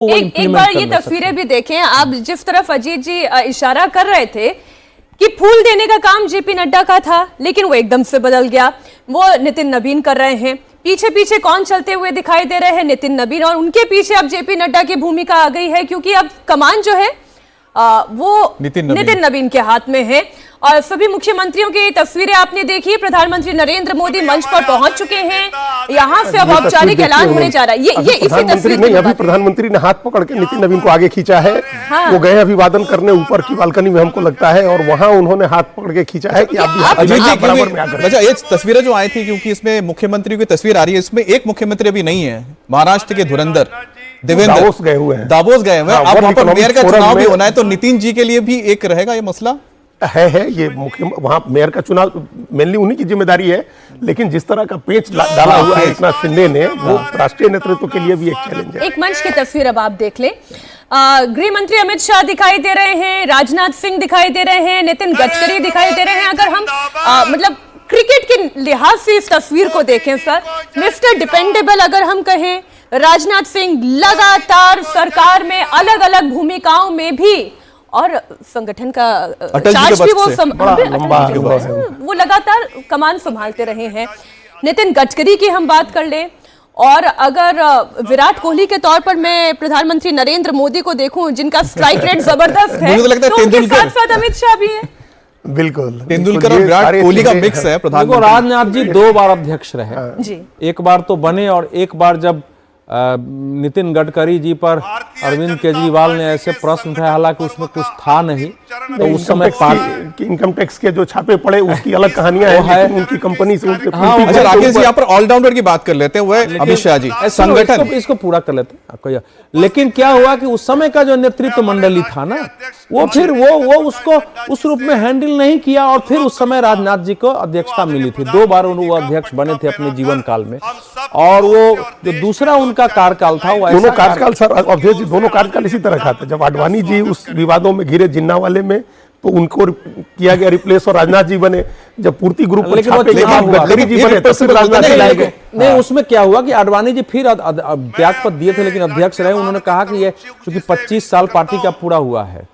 एक बार ये तस्वीरें भी देखें आप, जिस तरफ अजीत जी इशारा कर रहे थे कि फूल देने का काम जेपी नड्डा का था, लेकिन वो एकदम से बदल गया, वो नितिन नवीन कर रहे हैं। पीछे पीछे कौन चलते हुए दिखाई दे रहे हैं? नितिन नवीन, और उनके पीछे अब जेपी नड्डा की भूमिका आ गई है, क्योंकि अब कमान जो है वो नितिन नवीन के हाथ में है। और सभी मुख्यमंत्रियों की तस्वीरें आपने देखी। प्रधानमंत्री नरेंद्र मोदी मंच पर पहुंच चुके हैं। यहाँ से अब औपचारिक ऐलान होने जा रहा है। ये इसी तस्वीर में अभी प्रधानमंत्री ने हाथ पकड़ के नितिन नवीन को आगे खींचा है। हाँ। वो गए अभिवादन करने ऊपर की बालकनी में, हमको लगता है, और वहां उन्होंने हाथ पकड़ के खींचा है कि आप बराबर में आकर। अच्छा, ये तस्वीरें जो आई थी, क्योंकि इसमें मुख्यमंत्री की तस्वीर आ रही है, इसमें एक मुख्यमंत्री अभी नहीं है, महाराष्ट्र के धुरंधर देवेंद्र दावोस गए हुए हैं। दावोस गए हुए हैं। अब वहां पर मेयर का चुनाव भी होना है, तो नितिन जी के लिए भी एक रहेगा ये मसला है ये मुख्य, वहां मेयर का चुनाव मेनली उन्हीं की जिम्मेदारी है, लेकिन जिस तरह का पेच डाला हुआ है इतना शिंदे ने, वो राष्ट्रीय नेतृत्व के लिए भी एक चैलेंज है। एक मंच की तस्वीर अब आप देख लें। गृह मंत्री अमित शाह दिखाई दे रहे हैं, राजनाथ सिंह दिखाई दे रहे हैं, नितिन गडकरी दिखाई दे रहे हैं। अगर हम मतलब क्रिकेट के लिहाज से इस तस्वीर को देखें सर, मिस्टर डिपेंडेबल अगर हम कहें, राजनाथ सिंह लगातार सरकार में अलग अलग भूमिकाओं में भी, और संगठन का चार्ज भी वो लगातार कमान संभालते रहे हैं। नितिन गडकरी की हम बात कर लें, और अगर विराट कोहली के तौर पर मैं प्रधानमंत्री नरेंद्र मोदी को देखूं, जिनका स्ट्राइक रेट जबरदस्त है, तो उनके साथ अमित शाह भी है। बिल्कुल, तेंदुलकर और विराट कोहली का मिक्स है। प्रधानमंत्री राजनाथ जी 2 बार अध्यक्ष रहे जी, एक बार तो बने, और एक बार जब नितिन गडकरी जी पर अरविंद केजरीवाल ने ऐसे प्रश्न उठाया, हालांकि उसमें कुछ था नहीं, तो उस समय इनकम टैक्स के जो छापे पड़े उसकी अलग कहानियां हैं, उनकी कंपनी से उनके। अच्छा राकेश जी, यहाँ पर ऑलराउंडर की बात कर लेते हैं, वो अमित शाह जी संगठन, इसको पूरा कर लेते हैं आपको। लेकिन क्या हुआ कि उस समय का जो नेतृत्व मंडली था ना, वो फिर वो उसको उस रूप में हैंडल नहीं किया, और फिर उस समय राजनाथ जी को अध्यक्षता मिली थी। 2 बार वो अध्यक्ष बने थे अपने जीवन काल में, और वो जो दूसरा उनका कार्यकाल था, वो दोनों कार्यकाल सर अवधेश जी, दोनों कार्यकाल इसी तरह का था। जब आडवाणी जी उस विवादों में घिरे जिन्ना वाले में, तो उनको किया गया रिप्लेस, और राजनाथ जी बने। जब पूर्ति ग्रुप पर छापे के बाद गडकरी जी बने, तो फिर राजनाथ जी लाए गए। नहीं, उसमें क्या हुआ कि आडवाणी जी फिर त्याग पद दिए थे, लेकिन अध्यक्ष रहे। उन्होंने कहा कि ये चूंकि 25 साल पार्टी का पूरा हुआ है।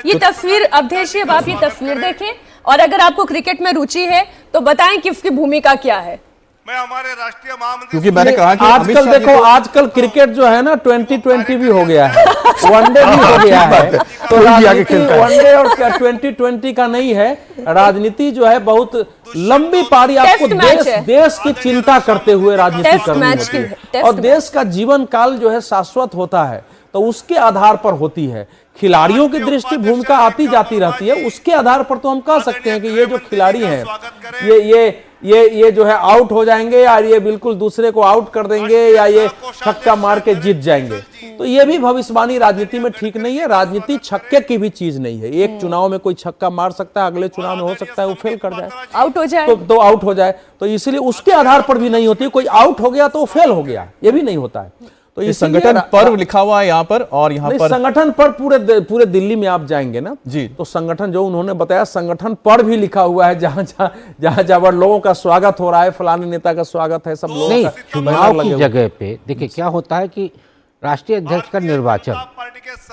ये तस्वीर अवधेश जी, अब आप ये तस्वीर देखें, और अगर आपको क्रिकेट में रुचि है तो बताएं कि उसकी भूमिका क्या है। मैं हमारे राष्ट्रीय महामंत्री, क्योंकि मैंने कहा कि आजकल देखो, आजकल क्रिकेट जो है ना 2020 भी हो गया है, वनडे भी हो गया है, तो वनडे और 2020 का नहीं है। राजनीति जो है बहुत लंबी पारी, आपको देश की चिंता करते हुए राजनीति करनी होती है, और देश का जीवन काल जो है शाश्वत होता है, तो उसके आधार पर होती है। खिलाड़ियों की दृष्टि भूमिका आती जाती रहती है, उसके आधार पर तो हम कह सकते हैं कि ये जो खिलाड़ी हैं, ये जो है आउट हो जाएंगे, या ये बिल्कुल दूसरे को आउट कर देंगे, या ये छक्का मार के जीत जाएंगे। तो ये भी भविष्यवाणी राजनीति में ठीक नहीं है। राजनीति छक्के की भी चीज नहीं है। एक चुनाव में कोई छक्का मार सकता है, अगले चुनाव में हो सकता है वो फेल कर जाए, आउट हो जाए, तो आउट हो जाए। तो इसलिए उसके आधार पर भी नहीं होती। कोई आउट हो गया तो फेल हो गया, ये भी नहीं होता है। तो ये संगठन पर्व लिखा हुआ है यहाँ पर, और यहाँ पर संगठन पर पूरे दिल्ली में आप जाएंगे ना जी, तो संगठन जो उन्होंने बताया, संगठन पर भी लिखा हुआ है, जहां लोगों का स्वागत हो रहा है, फलाने नेता का स्वागत है, सब लोग नहीं। चुनाव की जगह पे देखिए क्या होता है कि राष्ट्रीय अध्यक्ष का निर्वाचन,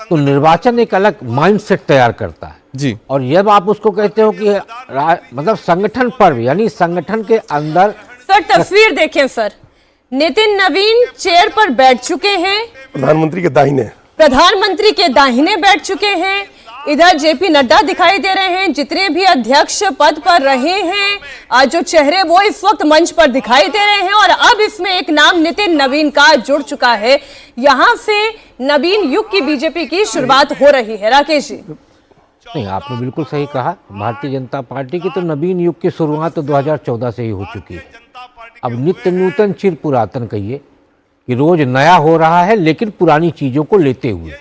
तो निर्वाचन एक अलग माइंडसेट तैयार करता है जी, और जब आप उसको कहते हो कि मतलब संगठन पर्व, यानी संगठन के अंदर। सर तस्वीर देखें सर, नितिन नवीन चेयर पर बैठ चुके हैं, प्रधानमंत्री के दाहिने बैठ चुके हैं। इधर जेपी नड्डा दिखाई दे रहे हैं। जितने भी अध्यक्ष पद पर रहे हैं, जो चेहरे वो इस वक्त मंच पर दिखाई दे रहे हैं, और अब इसमें एक नाम नितिन नवीन का जुड़ चुका है। यहां से नवीन युग की बीजेपी की शुरुआत हो रही है। राकेश जी, नहीं, आपने बिल्कुल सही कहा। भारतीय जनता पार्टी की तो नवीन युग की शुरुआत तो 2014 से ही हो चुकी है। अब नित्य नूतन चिर पुरातन कहिए कि रोज नया हो रहा है, लेकिन पुरानी चीजों को लेते हुए।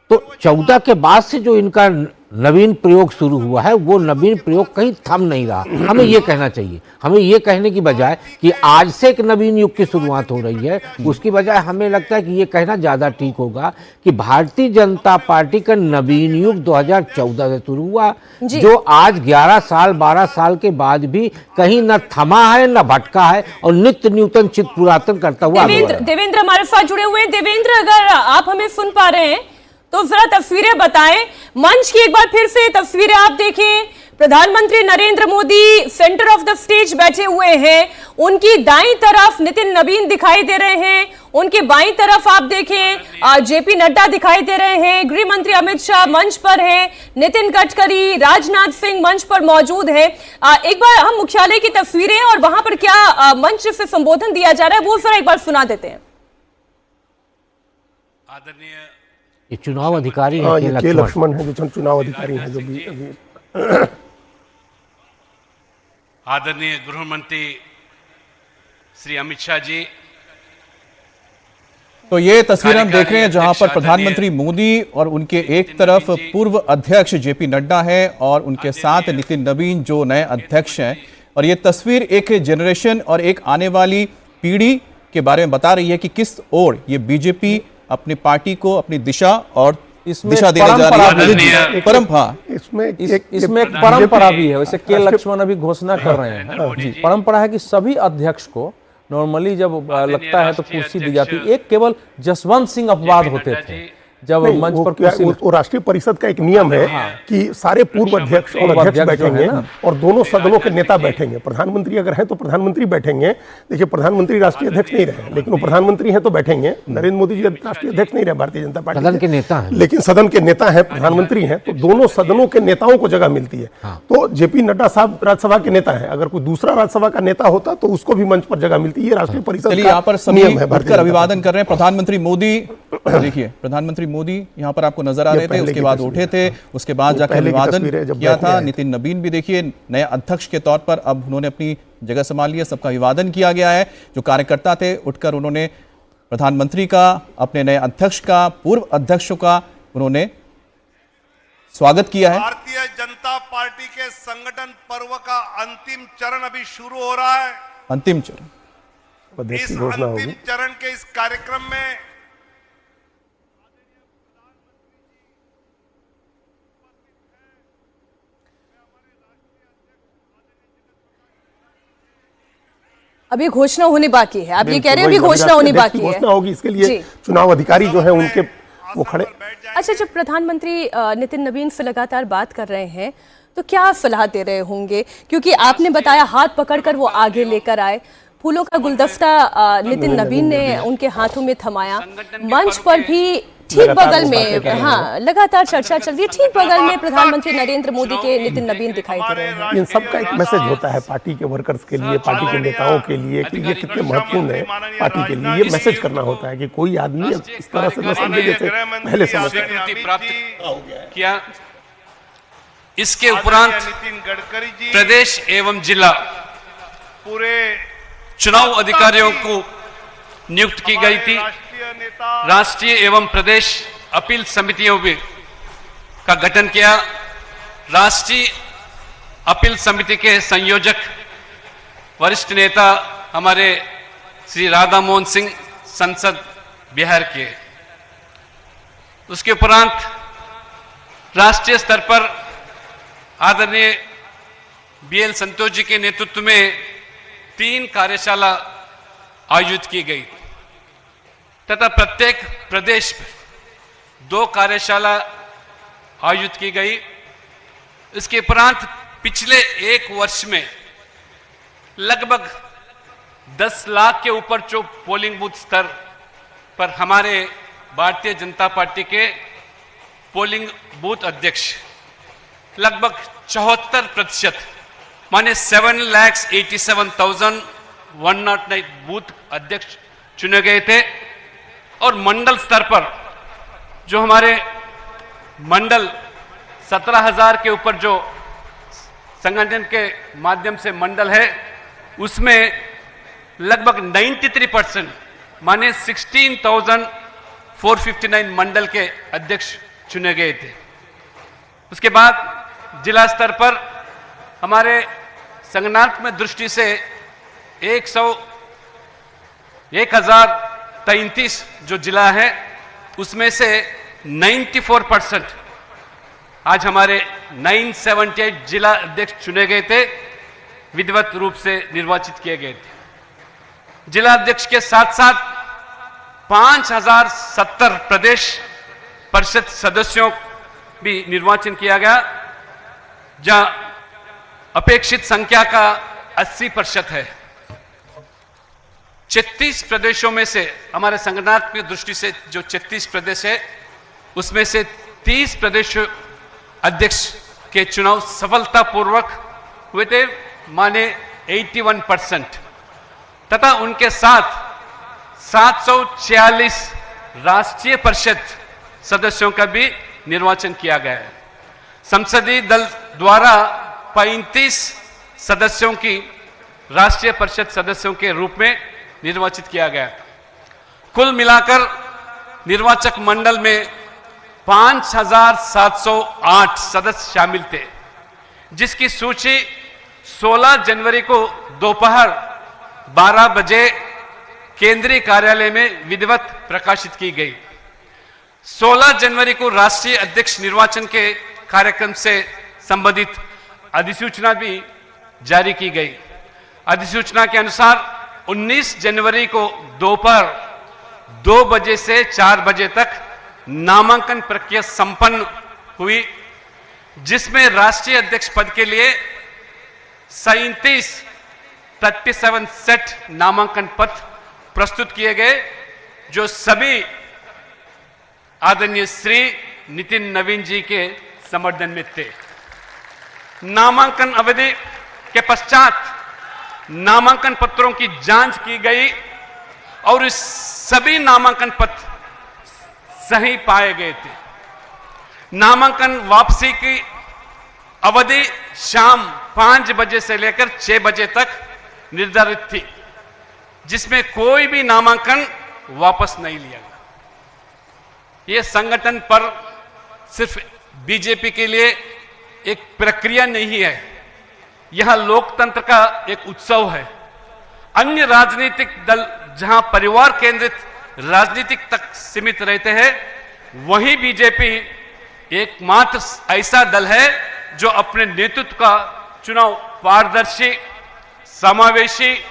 तो 2014 के बाद से जो इनका नवीन प्रयोग शुरू हुआ है वो नवीन प्रयोग कहीं थम नहीं रहा। हमें ये कहना चाहिए, हमें ये कहने की बजाय कि आज से एक नवीन युग की शुरुआत हो रही है, उसकी बजाय हमें लगता है कि ये कहना ज़्यादा ठीक होगा कि भारतीय जनता पार्टी का नवीन युग 2014 से शुरू हुआ, जो आज 11 साल 12 साल के बाद भी कहीं न थमा है न भटका है और नित्य नूतन चित पुरातन करता हुआ आगे बढ़ रहा है। देवेंद्र हमारे साथ जुड़े हुए हैं। देवेंद्र, अगर आप हमें सुन पा रहे हैं तो जरा तस्वीरें बताएं, मंच की एक बार फिर से तस्वीरें आप देखें। प्रधानमंत्री Narendra Modi centre of the stage बैठे हुए हैं, उनकी दाईं तरफ नितिन नबीन दिखाई दे रहे हैं, उनके बाईं तरफ आप देखें जेपी नड्डा दिखाई दे रहे हैं, गृह मंत्री अमित शाह मंच पर हैं, नितिन गडकरी, राजनाथ सिंह मंच पर मौजूद हैं। एक बार हम मुख्यालय की तस्वीरें और वहां पर क्या मंच से संबोधन दिया जा रहा है वो जरा एक बार सुना देते हैं। आदरणीय ये चुनाव अधिकारी हैं के लक्ष्मण है जो चुनाव अधिकारी हैं, जो भी अभी आदरणीय गृह मंत्री श्री अमित शाह जी। तो ये तस्वीर हम देख रहे हैं जहां पर प्रधानमंत्री मोदी और उनके एक तरफ पूर्व अध्यक्ष जेपी नड्डा है और उनके साथ नितिन नबीन जो नए अध्यक्ष हैं। और ये तस्वीर एक जनरेशन और एक आने वाली पीढ़ी के बारे में बता रही है कि किस ओर ये बीजेपी अपनी पार्टी को अपनी दिशा और दिशा देने जा रही है। इसमें एक परंपरा भी है, वैसे के लक्ष्मण अभी घोषणा कर रहे हैं। परंपरा है कि सभी अध्यक्ष को नॉर्मली जब लगता है तो कुर्सी दी जाती है। एक केवल जसवंत सिंह अपवाद होते थे जब मंच पर कुर्सी। वो राष्ट्रीय परिषद का एक नियम है कि सारे पूर्व अध्यक्ष और अध्यक्ष बैठेंगे और दोनों सदनों के नेता बैठेंगे। प्रधानमंत्री अगर है तो प्रधानमंत्री बैठेंगे। देखिए, प्रधानमंत्री राष्ट्रीय अध्यक्ष नहीं रहे, लेकिन वो प्रधानमंत्री हैं तो बैठेंगे। नरेंद्र मोदी जी राष्ट्रीय अध्यक्ष नहीं रहे भारतीय जनता पार्टी, सदन के नेता हैं, लेकिन सदन के नेता हैं, प्रधानमंत्री हैं, तो दोनों सदनों के नेताओं को जगह मिलती है। तो जेपी नड्डा साहब राज्यसभा के नेता है, अगर कोई दूसरा राज्यसभा का नेता होता तो उसको भी मंच पर जगह मिलती है। राष्ट्रीय परिषद यहाँ पर नियम है। अभिवादन कर रहे हैं प्रधानमंत्री मोदी। देखिए, प्रधानमंत्री मोदी यहाँ पर आपको नजर आ रहे थे, उसके बाद उठे थे, उसके बाद जाकर अभिवादन किया था। नितिन नबीन भी देखिए नए अध्यक्ष के तौर पर अब उन्होंने अपनी जगह संभाल लिया, सबका अभिवादन किया गया है। जो कार्यकर्ता थे उठकर उन्होंने प्रधानमंत्री का, अपने नए अध्यक्ष का, पूर्व अध्यक्षों का उन्होंने स्वागत किया है। भारतीय जनता पार्टी के संगठन पर्व का अंतिम चरण अभी शुरू हो रहा है। अंतिम चरण, इस अंतिम चरण के इस कार्यक्रम में अभी घोषणा होने बाकी है। आप ये कह रहे हैं अभी घोषणा होनी बाकी है। घोषणा होगी, इसके लिए चुनाव अधिकारी जो है उनके वो खड़े। अच्छा, जब प्रधानमंत्री नितिन नबीन से लगातार बात कर रहे हैं तो क्या सलाह दे रहे होंगे? क्योंकि आपने बताया हाथ पकड़कर वो आगे लेकर आए, फूलों का गुलदस्ता नितिन नबीन ने उनके हाथों में थमाया, मंच पर भी ठीक बगल में लगातार चर्चा चल रही है, ठीक बगल में प्रधानमंत्री नरेंद्र मोदी के नितिन नबीन दिखाई दे रहे हैं। इन सब का एक मैसेज होता है पार्टी के वर्कर्स के लिए, पार्टी के नेताओं के लिए कि ये कितने महत्वपूर्ण है पार्टी के लिए। ये मैसेज करना होता है कि कोई आदमी इस तरह से न समझे जैसे पहले समझता किया। इसके उपरांत नितिन गडकरी जी प्रदेश एवं जिला पूरे चुनाव अधिकारियों को नियुक्त की गई थी। राष्ट्रीय एवं प्रदेश अपील समितियों का गठन किया। राष्ट्रीय अपील समिति के संयोजक वरिष्ठ नेता हमारे श्री राधा मोहन सिंह संसद बिहार के। उसके उपरांत राष्ट्रीय स्तर पर आदरणीय बीएल संतोष जी के नेतृत्व में 3 कार्यशाला आयोजित की गई तथा प्रत्येक प्रदेश में 2 कार्यशाला आयोजित की गई। इसके उपरांत पिछले 1 वर्ष में लगभग 10 लाख के ऊपर जो पोलिंग बूथ स्तर पर हमारे भारतीय जनता पार्टी के पोलिंग बूथ अध्यक्ष लगभग 74% माने 7,87,109 बूथ अध्यक्ष चुने गए थे। और मंडल स्तर पर जो हमारे मंडल 17,000 के ऊपर जो संगठन के माध्यम से मंडल है उसमें लगभग 93% माने 16,459 मंडल के अध्यक्ष चुने गए थे। उसके बाद जिला स्तर पर हमारे संगठनात्मक दृष्टि से 1033 जो जिला है उसमें से 94% आज हमारे 978 जिला अध्यक्ष चुने गए थे, विधिवत रूप से निर्वाचित किए गए थे। जिला अध्यक्ष के साथ साथ 5070 प्रदेश परिषद सदस्यों भी निर्वाचन किया गया, जहां अपेक्षित संख्या का 80% है। 36 प्रदेशों में से हमारे संगठनात्मक दृष्टि से जो 36 प्रदेश है उसमें से 30 प्रदेश अध्यक्ष के चुनाव सफलतापूर्वक हुए थे, माने 81%, तथा उनके साथ 746 राष्ट्रीय परिषद सदस्यों का भी निर्वाचन किया गया है। संसदीय दल द्वारा 35 सदस्यों की राष्ट्रीय परिषद सदस्यों के रूप में निर्वाचित किया गया। कुल मिलाकर निर्वाचक मंडल में 5708 सदस्य शामिल थे, जिसकी सूची 16 जनवरी को दोपहर 12 बजे केंद्रीय कार्यालय में विधिवत प्रकाशित की गई। 16 जनवरी को राष्ट्रीय अध्यक्ष निर्वाचन के कार्यक्रम से संबंधित अधिसूचना भी जारी की गई। अधिसूचना के अनुसार 19 जनवरी को दोपहर 2 बजे से 4 बजे तक नामांकन प्रक्रिया संपन्न हुई, जिसमें राष्ट्रीय अध्यक्ष पद के लिए 37 सेट नामांकन पत्र प्रस्तुत किए गए, जो सभी आदरणीय श्री नितिन नवीन जी के समर्थन में थे। नामांकन अवधि के पश्चात नामांकन पत्रों की जांच की गई और इस सभी नामांकन पत्र सही पाए गए थे। नामांकन वापसी की अवधि शाम 5 बजे से लेकर 6 बजे तक निर्धारित थी, जिसमें कोई भी नामांकन वापस नहीं लिया गया। यह संगठन पर सिर्फ बीजेपी के लिए एक प्रक्रिया नहीं है, यह लोकतंत्र का एक उत्सव है। अन्य राजनीतिक दल जहां परिवार केंद्रित राजनीतिक तक सीमित रहते हैं, वहीं बीजेपी एकमात्र ऐसा दल है जो अपने नेतृत्व का चुनाव पारदर्शी, समावेशी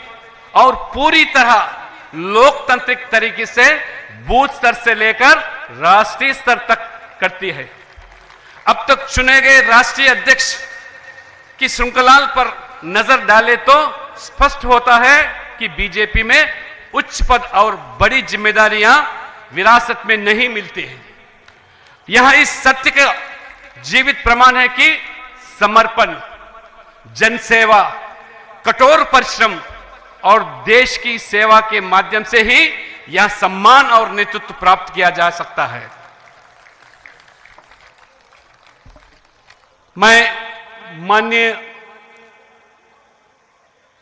और पूरी तरह लोकतांत्रिक तरीके से बूथ स्तर से लेकर राष्ट्रीय स्तर तक करती है। अब तक चुने गए राष्ट्रीय अध्यक्ष की श्रृंखला पर नजर डाले तो स्पष्ट होता है कि बीजेपी में उच्च पद और बड़ी जिम्मेदारियां विरासत में नहीं मिलती हैं। यह इस सत्य का जीवित प्रमाण है कि समर्पण, जनसेवा, कठोर परिश्रम और देश की सेवा के माध्यम से ही यह सम्मान और नेतृत्व प्राप्त किया जा सकता है। मैं माननीय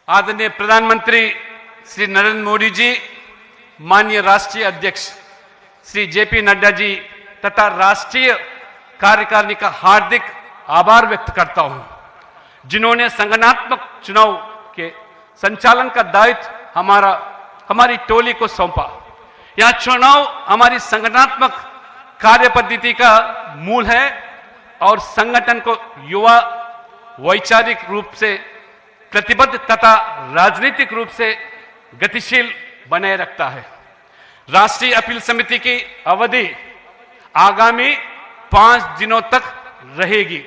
आदरणीय प्रधानमंत्री श्री नरेंद्र मोदी जी, माननीय राष्ट्रीय अध्यक्ष श्री जेपी नड्डा जी तथा राष्ट्रीय कार्यकारिणी का हार्दिक आभार व्यक्त करता हूं, जिन्होंने संगठनात्मक चुनाव के संचालन का दायित्व हमारी टोली को सौंपा। यह चुनाव हमारी संगठनात्मक कार्य पद्धति का मूल है और संगठन को युवा, वैचारिक रूप से प्रतिबद्ध तथा राजनीतिक रूप से गतिशील बनाए रखता है। राष्ट्रीय अपील समिति की अवधि आगामी 5 दिनों तक रहेगी।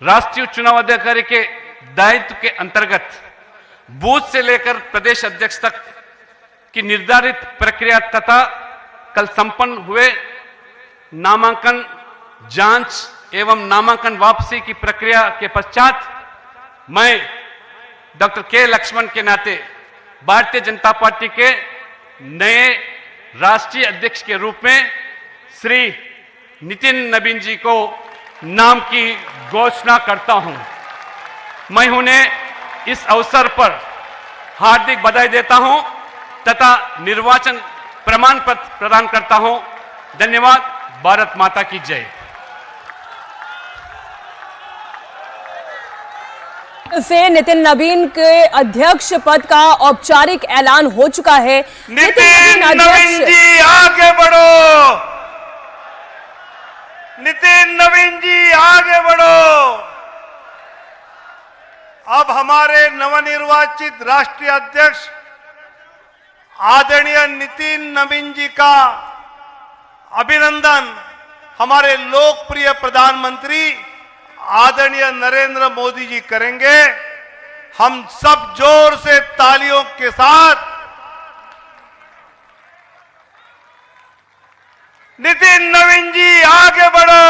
राष्ट्रीय चुनाव अधिकारी के दायित्व के अंतर्गत बूथ से लेकर प्रदेश अध्यक्ष तक की निर्धारित प्रक्रिया तथा कल संपन्न हुए नामांकन जांच एवं नामांकन वापसी की प्रक्रिया के पश्चात मैं डॉक्टर के लक्ष्मण के नाते भारतीय जनता पार्टी के नए राष्ट्रीय अध्यक्ष के रूप में श्री नितिन नवीन जी को नाम की घोषणा करता हूं। मैं उन्हें इस अवसर पर हार्दिक बधाई देता हूं तथा निर्वाचन प्रमाण पत्र प्रदान करता हूं। धन्यवाद। भारत माता की जय। से नितिन नवीन के अध्यक्ष पद का औपचारिक ऐलान हो चुका है। नितिन नवीन जी आगे बढ़ो, नितिन नवीन जी आगे बढ़ो। अब हमारे नवनिर्वाचित राष्ट्रीय अध्यक्ष आदरणीय नितिन नवीन जी का अभिनंदन हमारे लोकप्रिय प्रधानमंत्री आदरणीय नरेंद्र मोदी जी करेंगे। हम सब जोर से तालियों के साथ नितिन नवीन जी आगे बढ़ो,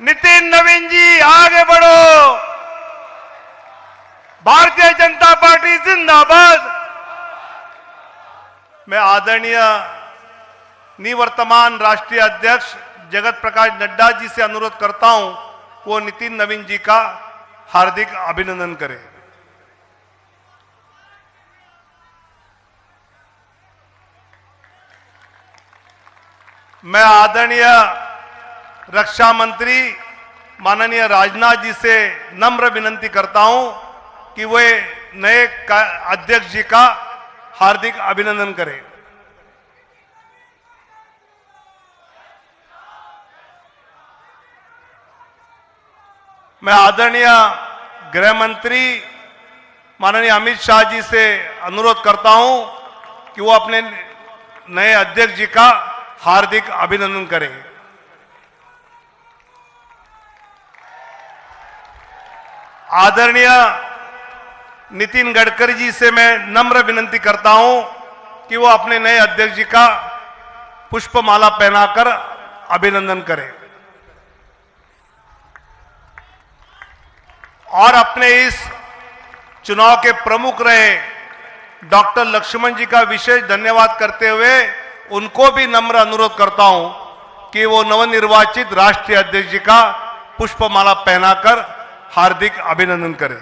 नितिन नवीन जी आगे बढ़ो, भारतीय जनता पार्टी जिंदाबाद। मैं आदरणीय निवर्तमान राष्ट्रीय अध्यक्ष जगत प्रकाश नड्डा जी से अनुरोध करता हूं वो नितिन नवीन जी का हार्दिक अभिनंदन करें। मैं आदरणीय रक्षा मंत्री माननीय राजनाथ जी से नम्र विनती करता हूं कि वे नए अध्यक्ष जी का हार्दिक अभिनंदन करें। मैं आदरणीय गृह मंत्री माननीय अमित शाह जी से अनुरोध करता हूं कि वो अपने नए अध्यक्ष जी का हार्दिक अभिनंदन करें। आदरणीय नितिन गडकरी जी से मैं नम्र विनती करता हूं कि वो अपने नए अध्यक्ष जी का पुष्पमाला पहनाकर अभिनंदन करें और अपने इस चुनाव के प्रमुख रहे डॉक्टर लक्ष्मण जी का विशेष धन्यवाद करते हुए उनको भी नम्र अनुरोध करता हूं कि वो नवनिर्वाचित राष्ट्रीय अध्यक्ष जी का पुष्पमाला पहनाकर हार्दिक अभिनंदन करें।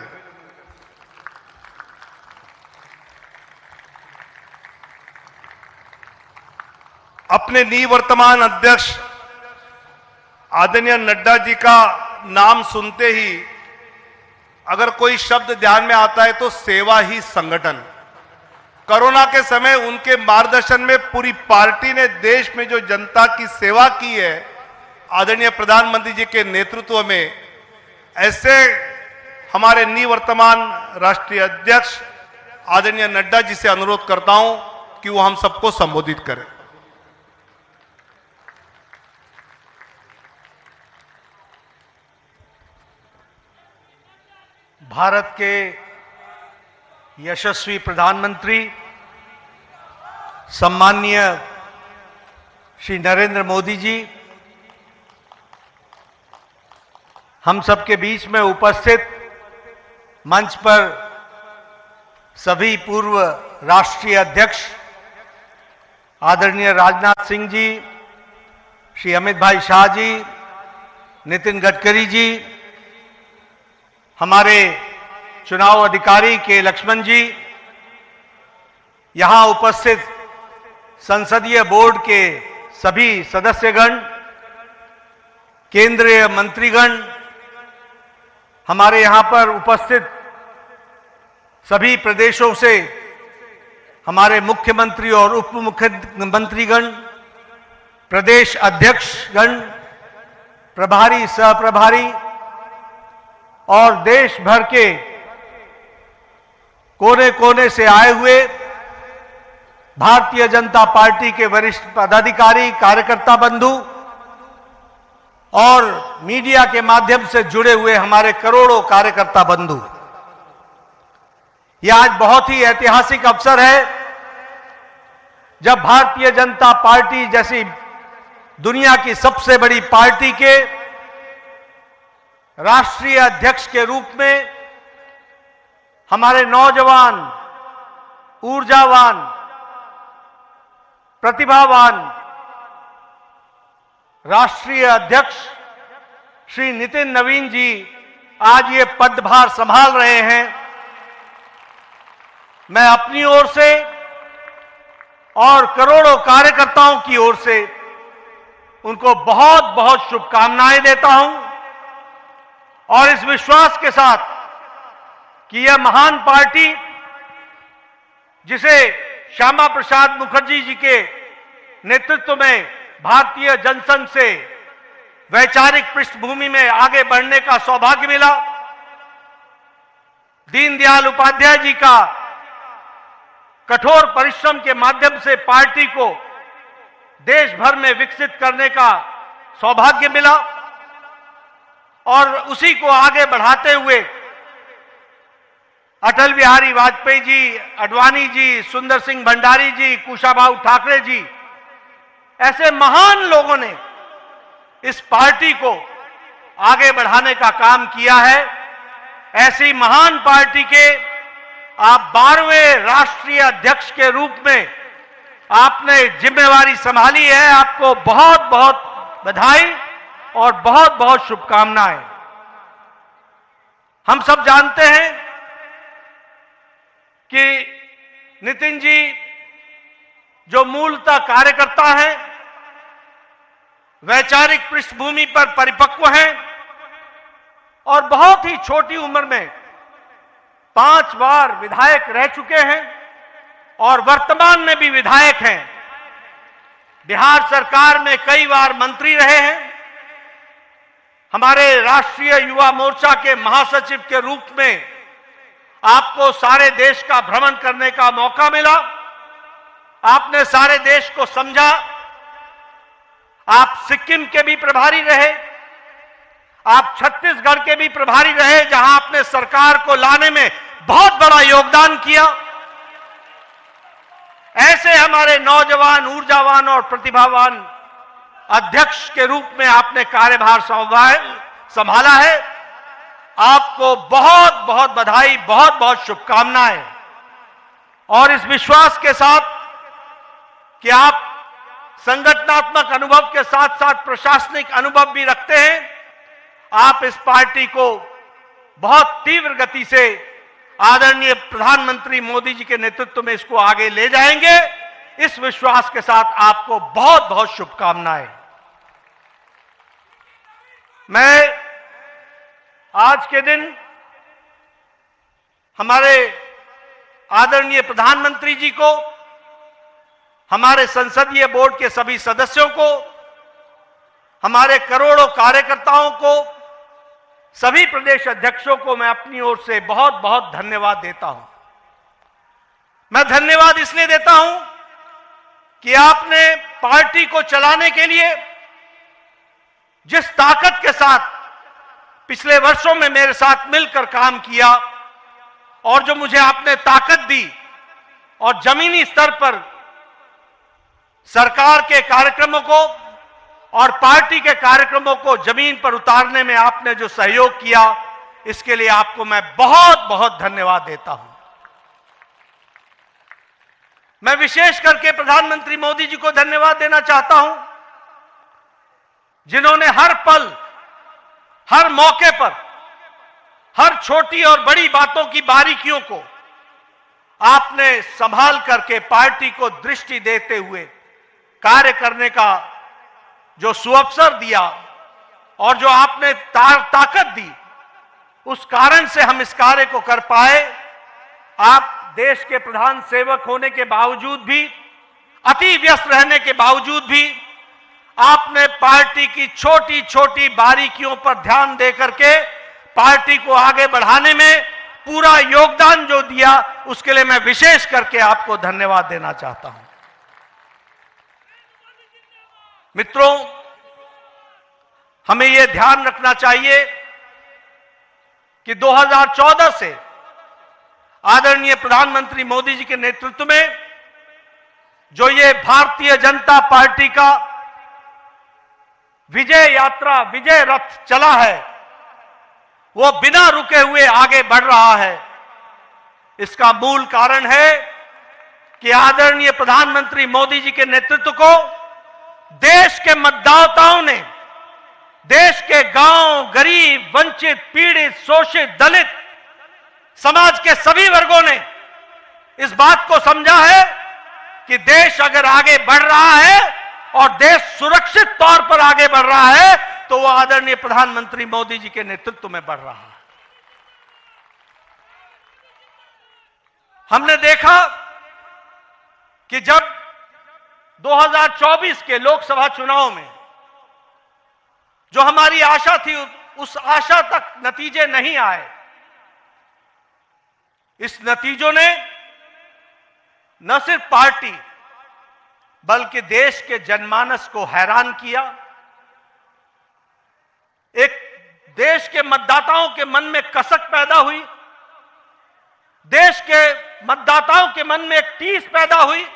अपने निवर्तमान अध्यक्ष आदरणीय नड्डा जी का नाम सुनते ही अगर कोई शब्द ध्यान में आता है तो सेवा ही संगठन। कोरोना के समय उनके मार्गदर्शन में पूरी पार्टी ने देश में जो जनता की सेवा की है आदरणीय प्रधानमंत्री जी के नेतृत्व में, ऐसे हमारे निवर्तमान राष्ट्रीय अध्यक्ष आदरणीय नड्डा जी से अनुरोध करता हूं कि वो हम सबको संबोधित करें। भारत के यशस्वी प्रधानमंत्री सम्माननीय श्री नरेंद्र मोदी जी हम सबके बीच में उपस्थित मंच पर सभी पूर्व राष्ट्रीय अध्यक्ष आदरणीय राजनाथ सिंह जी, श्री अमित भाई शाह जी, नितिन गडकरी जी, हमारे चुनाव अधिकारी के लक्ष्मण जी, यहां उपस्थित संसदीय बोर्ड के सभी सदस्यगण, केंद्रीय मंत्रीगण, हमारे यहां पर उपस्थित सभी प्रदेशों से हमारे मुख्यमंत्री और उप मुख्यमंत्रीगण, प्रदेश अध्यक्षगण, प्रभारी, सहप्रभारी और देश भर के कोने कोने से आए हुए भारतीय जनता पार्टी के वरिष्ठ पदाधिकारी, कार्यकर्ता बंधु और मीडिया के माध्यम से जुड़े हुए हमारे करोड़ों कार्यकर्ता बंधु, यह आज बहुत ही ऐतिहासिक अवसर है जब भारतीय जनता पार्टी जैसी दुनिया की सबसे बड़ी पार्टी के राष्ट्रीय अध्यक्ष के रूप में हमारे नौजवान, ऊर्जावान, प्रतिभावान राष्ट्रीय अध्यक्ष श्री नितिन नवीन जी आज ये पदभार संभाल रहे हैं। मैं अपनी ओर से और करोड़ों कार्यकर्ताओं की ओर से उनको बहुत बहुत शुभकामनाएं देता हूं और इस विश्वास के साथ कि यह महान पार्टी जिसे श्यामा प्रसाद मुखर्जी जी के नेतृत्व में भारतीय जनसंघ से वैचारिक पृष्ठभूमि में आगे बढ़ने का सौभाग्य मिला, दीनदयाल उपाध्याय जी का कठोर परिश्रम के माध्यम से पार्टी को देश भर में विकसित करने का सौभाग्य मिला और उसी को आगे बढ़ाते हुए अटल बिहारी वाजपेयी जी, अडवाणी जी, सुंदर सिंह भंडारी जी, कुशाभाऊ ठाकरे जी, ऐसे महान लोगों ने इस पार्टी को आगे बढ़ाने का काम किया है। ऐसी महान पार्टी के आप 12वें राष्ट्रीय अध्यक्ष के रूप में आपने जिम्मेवारी संभाली है। आपको बहुत बहुत बधाई और बहुत बहुत शुभकामनाएं। हम सब जानते हैं कि नितिन जी जो मूलतः कार्यकर्ता हैं, वैचारिक पृष्ठभूमि पर परिपक्व हैं और बहुत ही छोटी उम्र में 5 बार विधायक रह चुके हैं और वर्तमान में भी विधायक हैं। बिहार सरकार में कई बार मंत्री रहे हैं। हमारे राष्ट्रीय युवा मोर्चा के महासचिव के रूप में आपको सारे देश का भ्रमण करने का मौका मिला। आपने सारे देश को समझा। आप सिक्किम के भी प्रभारी रहे, आप छत्तीसगढ़ के भी प्रभारी रहे, जहां आपने सरकार को लाने में बहुत बड़ा योगदान किया। ऐसे हमारे नौजवान, ऊर्जावान और प्रतिभावान अध्यक्ष के रूप में आपने कार्यभार संभाला है। आपको बहुत बहुत बधाई, बहुत बहुत शुभकामनाएं और इस विश्वास के साथ कि आप संगठनात्मक अनुभव के साथ साथ प्रशासनिक अनुभव भी रखते हैं, आप इस पार्टी को बहुत तीव्र गति से आदरणीय प्रधानमंत्री मोदी जी के नेतृत्व में इसको आगे ले जाएंगे। इस विश्वास के साथ आपको बहुत बहुत शुभकामनाएं। मैं आज के दिन हमारे आदरणीय प्रधानमंत्री जी को, हमारे संसदीय बोर्ड के सभी सदस्यों को, हमारे करोड़ों कार्यकर्ताओं को, सभी प्रदेश अध्यक्षों को मैं अपनी ओर से बहुत बहुत धन्यवाद देता हूं। मैं धन्यवाद इसलिए देता हूं कि आपने पार्टी को चलाने के लिए जिस ताकत के साथ पिछले वर्षों में मेरे साथ मिलकर काम किया और जो मुझे आपने ताकत दी और जमीनी स्तर पर सरकार के कार्यक्रमों को और पार्टी के कार्यक्रमों को जमीन पर उतारने में आपने जो सहयोग किया, इसके लिए आपको मैं बहुत बहुत धन्यवाद देता हूं। मैं विशेष करके प्रधानमंत्री मोदी जी को धन्यवाद देना चाहता हूं, जिन्होंने हर पल, हर मौके पर, हर छोटी और बड़ी बातों की बारीकियों को आपने संभाल करके पार्टी को दृष्टि देते हुए कार्य करने का जो सुअवसर दिया और जो आपने ताकत दी, उस कारण से हम इस कार्य को कर पाए। आप देश के प्रधान सेवक होने के बावजूद भी, अति व्यस्त रहने के बावजूद भी आपने पार्टी की छोटी छोटी बारीकियों पर ध्यान देकर के पार्टी को आगे बढ़ाने में पूरा योगदान जो दिया, उसके लिए मैं विशेष करके आपको धन्यवाद देना चाहता हूं। मित्रों, हमें यह ध्यान रखना चाहिए कि 2014 से आदरणीय प्रधानमंत्री मोदी जी के नेतृत्व में जो ये भारतीय जनता पार्टी का विजय यात्रा, विजय रथ चला है, वो बिना रुके हुए आगे बढ़ रहा है। इसका मूल कारण है कि आदरणीय प्रधानमंत्री मोदी जी के नेतृत्व को देश के मतदाताओं ने, देश के गांव, गरीब, वंचित, पीड़ित, शोषित, दलित समाज के सभी वर्गों ने इस बात को समझा है कि देश अगर आगे बढ़ रहा है और देश सुरक्षित तौर पर आगे बढ़ रहा है तो वो आदरणीय प्रधानमंत्री मोदी जी के नेतृत्व में बढ़ रहा है। हमने देखा कि जब 2024 के लोकसभा चुनाव में जो हमारी आशा थी उस आशा तक नतीजे नहीं आए। इस नतीजों ने न सिर्फ पार्टी बल्कि देश के जनमानस को हैरान किया। एक देश के मतदाताओं के मन में कसक पैदा हुई, देश के मतदाताओं के मन में एक टीस पैदा हुई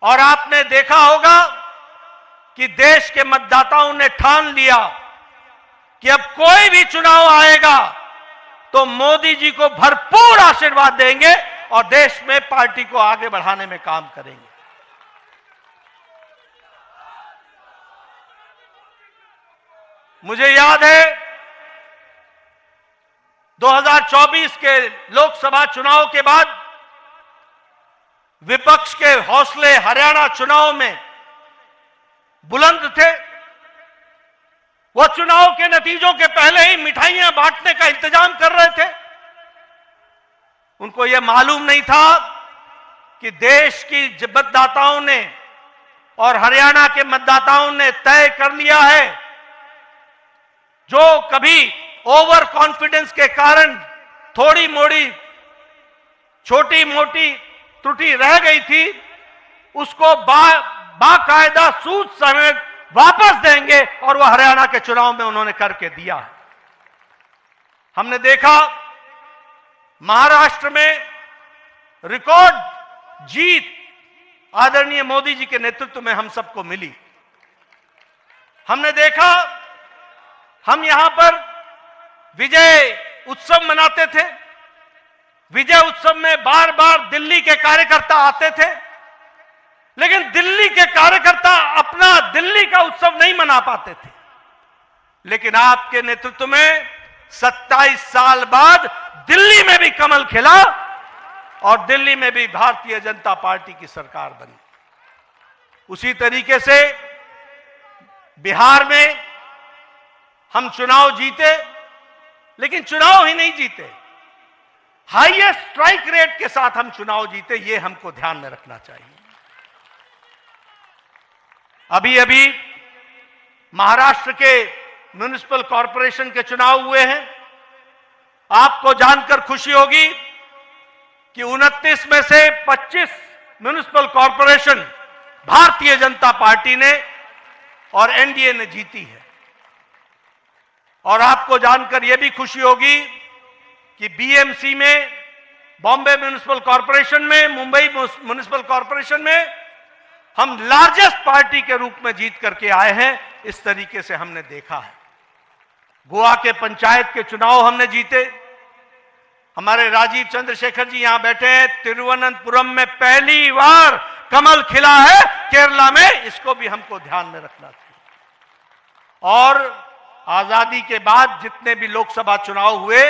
और आपने देखा होगा कि देश के मतदाताओं ने ठान लिया कि अब कोई भी चुनाव आएगा तो मोदी जी को भरपूर आशीर्वाद देंगे और देश में पार्टी को आगे बढ़ाने में काम करेंगे। मुझे याद है 2024 के लोकसभा चुनाव के बाद विपक्ष के हौसले हरियाणा चुनाव में बुलंद थे। वो चुनाव के नतीजों के पहले ही मिठाइयां बांटने का इंतजाम कर रहे थे। उनको यह मालूम नहीं था कि देश की मतदाताओं ने और हरियाणा के मतदाताओं ने तय कर लिया है, जो कभी ओवर कॉन्फिडेंस के कारण थोड़ी मोड़ी छोटी मोटी त्रुटि रह गई थी, उसको बाकायदा सूद समेत वापस देंगे और वह हरियाणा के चुनाव में उन्होंने करके दिया है। हमने देखा महाराष्ट्र में रिकॉर्ड जीत आदरणीय मोदी जी के नेतृत्व में हम सबको मिली। हमने देखा हम यहां पर विजय उत्सव मनाते थे। विजय उत्सव में बार बार दिल्ली के कार्यकर्ता आते थे, लेकिन दिल्ली के कार्यकर्ता अपना दिल्ली का उत्सव नहीं मना पाते थे। लेकिन आपके नेतृत्व में 27 साल बाद दिल्ली में भी कमल खिला और दिल्ली में भी भारतीय जनता पार्टी की सरकार बनी। उसी तरीके से बिहार में हम चुनाव जीते, लेकिन चुनाव ही नहीं जीते, हाईएस्ट स्ट्राइक रेट के साथ हम चुनाव जीते। ये हमको ध्यान में रखना चाहिए। अभी अभी महाराष्ट्र के म्युनिसिपल कॉरपोरेशन के चुनाव हुए हैं। आपको जानकर खुशी होगी कि 29 में से 25 municipal corporation Bharatiya Janata party ने और एनडीए ने जीती है। और आपको जानकर यह भी खुशी होगी कि बीएमसी में, बॉम्बे म्युनिसिपल कॉरपोरेशन में, मुंबई म्युनिसिपल कॉरपोरेशन में हम लार्जेस्ट पार्टी के रूप में जीत करके आए हैं। इस तरीके से हमने देखा है। गोवा के पंचायत के चुनाव हमने जीते। हमारे राजीव चंद्रशेखर जी यहां बैठे हैं। तिरुवनंतपुरम में पहली बार कमल खिला है, केरला में, इसको भी हमको ध्यान में रखना चाहिए। और आजादी के बाद जितने भी लोकसभा चुनाव हुए,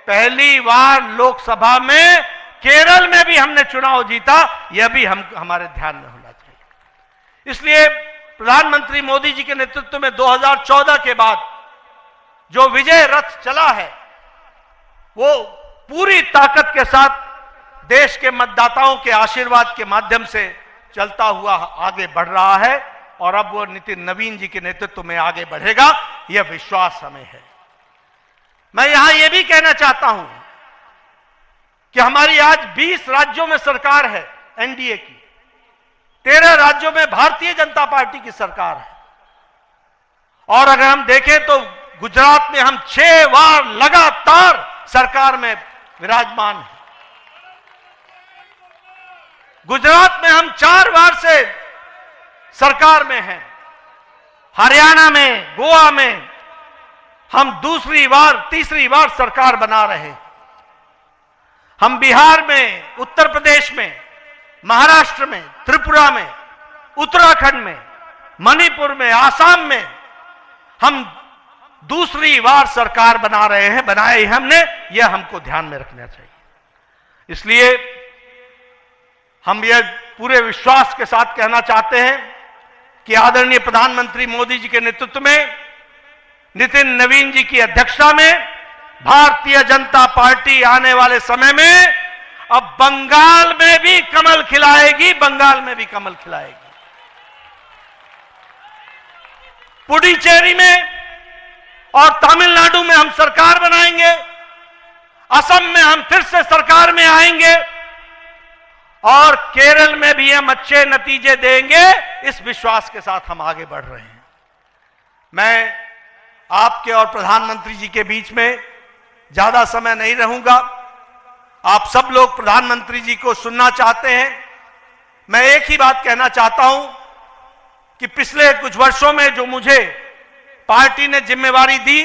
पहली बार लोकसभा में केरल में भी हमने चुनाव जीता। यह भी हमारे ध्यान में होना चाहिए। इसलिए प्रधानमंत्री मोदी जी के नेतृत्व में 2014 के बाद जो विजय रथ चला है, वो पूरी ताकत के साथ देश के मतदाताओं के आशीर्वाद के माध्यम से चलता हुआ आगे बढ़ रहा है और अब वो नितिन नवीन जी के नेतृत्व में आगे बढ़ेगा, यह विश्वास हमें है। मैं यहां यह भी कहना चाहता हूं कि हमारी आज 20 राज्यों में सरकार है एनडीए की, 13 राज्यों में भारतीय जनता पार्टी की सरकार है। और अगर हम देखें तो गुजरात में हम 6 बार लगातार सरकार में विराजमान हैं। गुजरात में हम 4 बार से सरकार में हैं। हरियाणा में, गोवा में हम दूसरी बार, तीसरी बार सरकार बना रहे हैं। हम बिहार में, उत्तर प्रदेश में, महाराष्ट्र में, त्रिपुरा में, उत्तराखंड में, मणिपुर में, आसाम में हम दूसरी बार सरकार बना रहे हैं, बनाई हमने। यह हमको ध्यान में रखना चाहिए। इसलिए हम ये पूरे विश्वास के साथ कहना चाहते हैं कि आदरणीय प्रधानमंत्री मोदी जी के नेतृत्व में, नितिन नवीन जी की अध्यक्षता में भारतीय जनता पार्टी आने वाले समय में अब बंगाल में भी कमल खिलाएगी, बंगाल में भी कमल खिलाएगी। पुडुचेरी में और तमिलनाडु में हम सरकार बनाएंगे, असम में हम फिर से सरकार में आएंगे और केरल में भी हम अच्छे नतीजे देंगे। इस विश्वास के साथ हम आगे बढ़ रहे हैं। मैं आपके और प्रधानमंत्री जी के बीच में ज्यादा समय नहीं रहूंगा। आप सब लोग प्रधानमंत्री जी को सुनना चाहते हैं। मैं एक ही बात कहना चाहता हूं कि पिछले कुछ वर्षों में जो मुझे पार्टी ने जिम्मेवारी दी,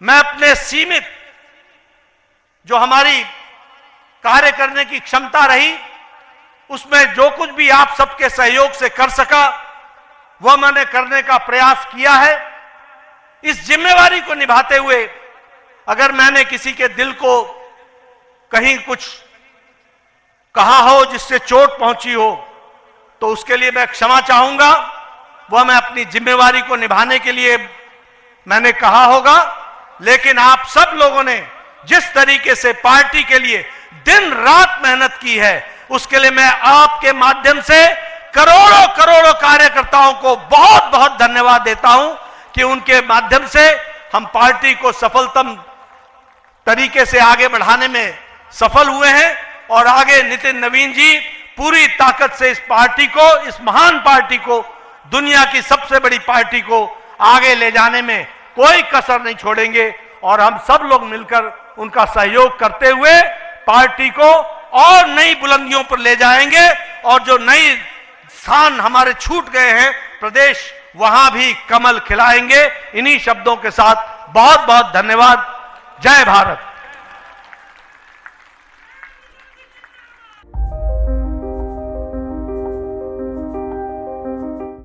मैं अपने सीमित जो हमारी कार्य करने की क्षमता रही, उसमें जो कुछ भी आप सबके सहयोग से कर सका वह मैंने करने का प्रयास किया है। इस जिम्मेवारी को निभाते हुए अगर मैंने किसी के दिल को कहीं कुछ कहा हो जिससे चोट पहुंची हो तो उसके लिए मैं क्षमा चाहूंगा। वह मैं अपनी जिम्मेवारी को निभाने के लिए मैंने कहा होगा, लेकिन आप सब लोगों ने जिस तरीके से पार्टी के लिए दिन रात मेहनत की है, उसके लिए मैं आपके माध्यम से करोड़ों करोड़ों कार्यकर्ताओं को बहुत बहुत धन्यवाद देता हूं कि उनके माध्यम से हम पार्टी को सफलतम तरीके से आगे बढ़ाने में सफल हुए हैं। और आगे नितिन नवीन जी पूरी ताकत से इस पार्टी को, इस महान पार्टी को, दुनिया की सबसे बड़ी पार्टी को आगे ले जाने में कोई कसर नहीं छोड़ेंगे और हम सब लोग मिलकर उनका सहयोग करते हुए पार्टी को और नई बुलंदियों पर ले जाएंगे और जो नई स्थान हमारे छूट गए हैं प्रदेश, वहां भी कमल खिलाएंगे। इन्हीं शब्दों के साथ बहुत बहुत धन्यवाद। जय भारत।